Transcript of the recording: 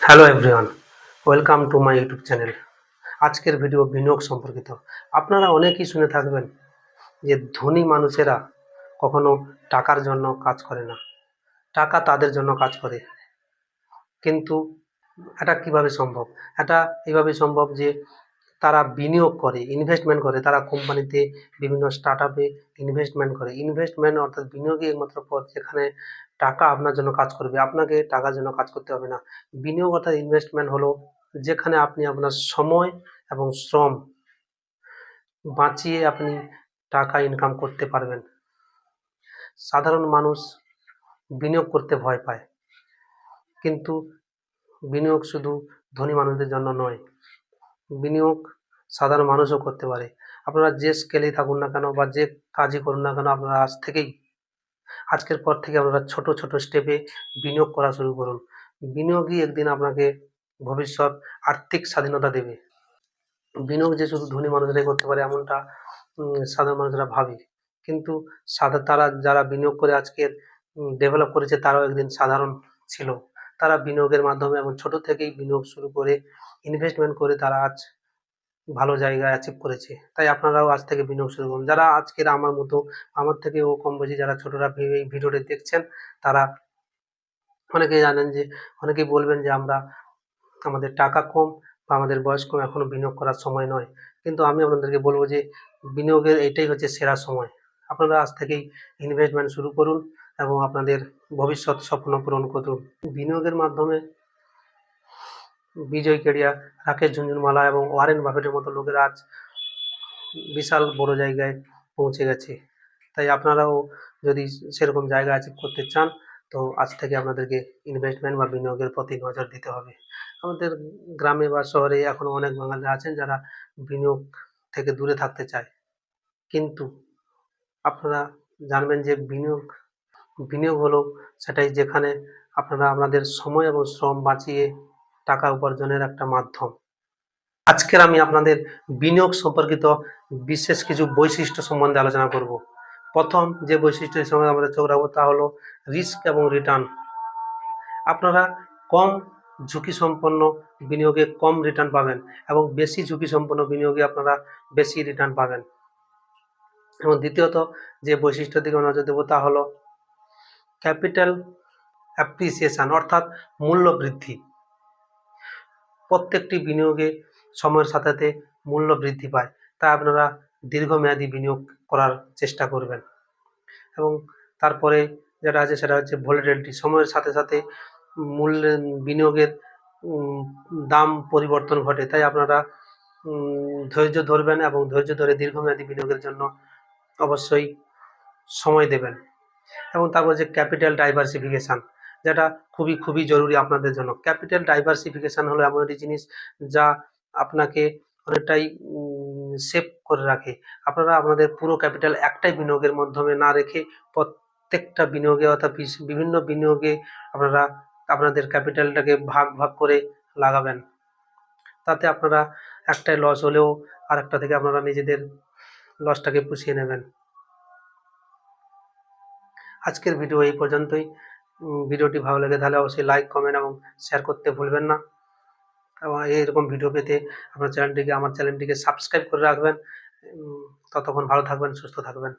Hello everyone, welcome to my YouTube channel. আজকের video বিনিয়োগ সম্পর্কিত। আপনারা অনেকেই শুনে থাকবেন যে ধনী মানুষেরা কখনো টাকার জন্য কাজ করে না, টাকা তাদের জন্য কাজ করে। কিন্তু এটা কিভাবে সম্ভব? এটা এইভাবে সম্ভব যে তারা বিনিয়োগ করে, ইনভেস্টমেন্ট করে। তারা কোম্পানিতে বিভিন্ন স্টার্টআপে ইনভেস্টমেন্ট করে। ইনভেস্টমেন্ট অর্থাৎ বিনিয়োগই একমাত্র পথ যেখানে টাকা আপনার জন্য কাজ করবে। আপনাকে টাকার জন্য কাজ করতে হবে না। বিনিয়োগ অর্থাৎ ইনভেস্টমেন্ট হলো যেখানে আপনি আপনার সময় এবং শ্রম বাঁচিয়ে আপনি টাকা ইনকাম করতে পারবেন। সাধারণ মানুষ বিনিয়োগ করতে ভয় পায়, কিন্তু বিনিয়োগ শুধু ধনী মানুষদের জন্য নয়, বিনিয়োগ সাধারণ মানুষও করতে পারে। আপনারা যে স্কেলেই থাকুন না কেন বা যে কাজই করুন না কেন, আপনারা আজকের পর থেকে আপনারা ছোট ছোট স্টেপে বিনিয়োগ করা শুরু করুন। বিনিয়োগই একদিন আপনাকে ভবিষ্যৎ আর্থিক স্বাধীনতা দেবে। বিনিয়োগ যে শুধু ধনী মানুষরাই করতে পারে এমনটা সাধারণ মানুষরা ভাবে, কিন্তু তারা যারা বিনিয়োগ করে আজকের ডেভেলপ করেছে তারাও একদিন সাধারণ ছিল। তারা বিনিয়োগের মাধ্যমে এবং ছোট থেকেই বিনিয়োগ শুরু করে ইনভেস্টমেন্ট করে তারা আজ ভালো জায়গায় অ্যাচিভ করেছে। তাই আপনারাও আজ থেকে বিনিয়োগ শুরু করুন। যারা আজকের আমার মতো, আমার থেকেও কম বেশি যারা ছোটরা এই ভিডিওটি দেখছেন, তারা অনেকেই জানেন যে, অনেকেই বলবেন যে আমাদের টাকা কম বা আমাদের বয়স কম, এখনো বিনিয়োগ করার সময় নয়। কিন্তু আমি আপনাদেরকে বলবো যে বিনিয়োগের এইটাই হচ্ছে সেরা সময়। আপনারা আজ থেকেই ইনভেস্টমেন্ট শুরু করুন এবং আপনাদের ভবিষ্যৎ স্বপ্ন পূরণ করুন। বিনিয়োগের মাধ্যমে বিজয় কেডিয়া, রাকেশ ঝুনঝুনওয়ালা এবং ওয়ারেন বাফেটের মতো লোকেরা আজ বিশাল বড় জায়গায় পৌঁছে গেছে। তাই আপনারাও যদি সেরকম জায়গা অ্যাচিভ করতে চান, তো আজ থেকে আপনাদেরকে ইনভেস্টমেন্ট বা বিনিয়োগের প্রতি নজর দিতে হবে। আমাদের গ্রামে বা শহরে এখনো অনেক বাঙালিরা আছেন যারা বিনিয়োগ থেকে দূরে থাকতে চায়। কিন্তু আপনারা জানবেন যে বিনিয়োগ হলো সেটাই যেখানে আপনারা আপনাদের সময় এবং শ্রম বাঁচিয়ে টাকা উপার্জনের একটা মাধ্যম। আজকের আমি আপনাদের বিনিয়োগ সম্পর্কিত বিশেষ কিছু বৈশিষ্ট্য সম্বন্ধে আলোচনা করব। প্রথম যে বৈশিষ্ট্যের সঙ্গে আমরা চোখ রাখবো তা হলো রিস্ক এবং রিটার্ন। আপনারা কম ঝুঁকি সম্পন্ন বিনিয়োগে কম রিটার্ন পাবেন এবং বেশি ঝুঁকি সম্পন্ন বিনিয়োগে আপনারা বেশি রিটার্ন পাবেন। এবং দ্বিতীয়ত যে বৈশিষ্ট্যের দিকে নজর দেবো তা হলো ক্যাপিটাল অ্যাপ্রিসিয়েশন অর্থাৎ মূল্য বৃদ্ধি। প্রত্যেকটি বিনিয়োগে সময়ের সাথে সাথে মূল্য বৃদ্ধি পায়, তাই আপনারা দীর্ঘমেয়াদী বিনিয়োগ করার চেষ্টা করবেন। এবং তারপরে যেটা আছে সেটা হচ্ছে ভলিটিলিটি। সময়ের সাথে সাথে মূল্যের বিনিয়োগের দাম পরিবর্তন ঘটে, তাই আপনারা ধৈর্য ধরবেন এবং ধৈর্য ধরে দীর্ঘমেয়াদী বিনিয়োগের জন্য অবশ্যই সময় দেবেন। এবং তারপর যে ক্যাপিটাল ডাইভার্সিফিকেশান, যেটা খুবই খুবই জরুরি আপনাদের জন্য। ক্যাপিটাল ডাইভার্সিফিকেশান হলো এমন একটি জিনিস যা আপনাকে অনেকটাই সেভ করে রাখে। আপনারা আপনাদের পুরো ক্যাপিটাল একটাই বিনিয়োগের মাধ্যমে না রেখে প্রত্যেকটা বিনিয়োগে অর্থাৎ বিভিন্ন বিনিয়োগে আপনারা আপনাদের ক্যাপিটালটাকে ভাগ ভাগ করে লাগাবেন। তাতে আপনারা একটাই লস হলেও আরেকটা থেকে আপনারা নিজেদের লসটাকে পুষিয়ে নেবেন। আজকের ভিডিও এই পর্যন্তই। ভিডিওটি ভালো লাগে তাহলে অবশ্যই লাইক, কমেন্ট এবং শেয়ার করতে ভুলবেন না। এবং এইরকম ভিডিও পেতে আমার চ্যানেলটিকে সাবস্ক্রাইব করে রাখবেন। ততক্ষণ ভালো থাকবেন, সুস্থ থাকবেন।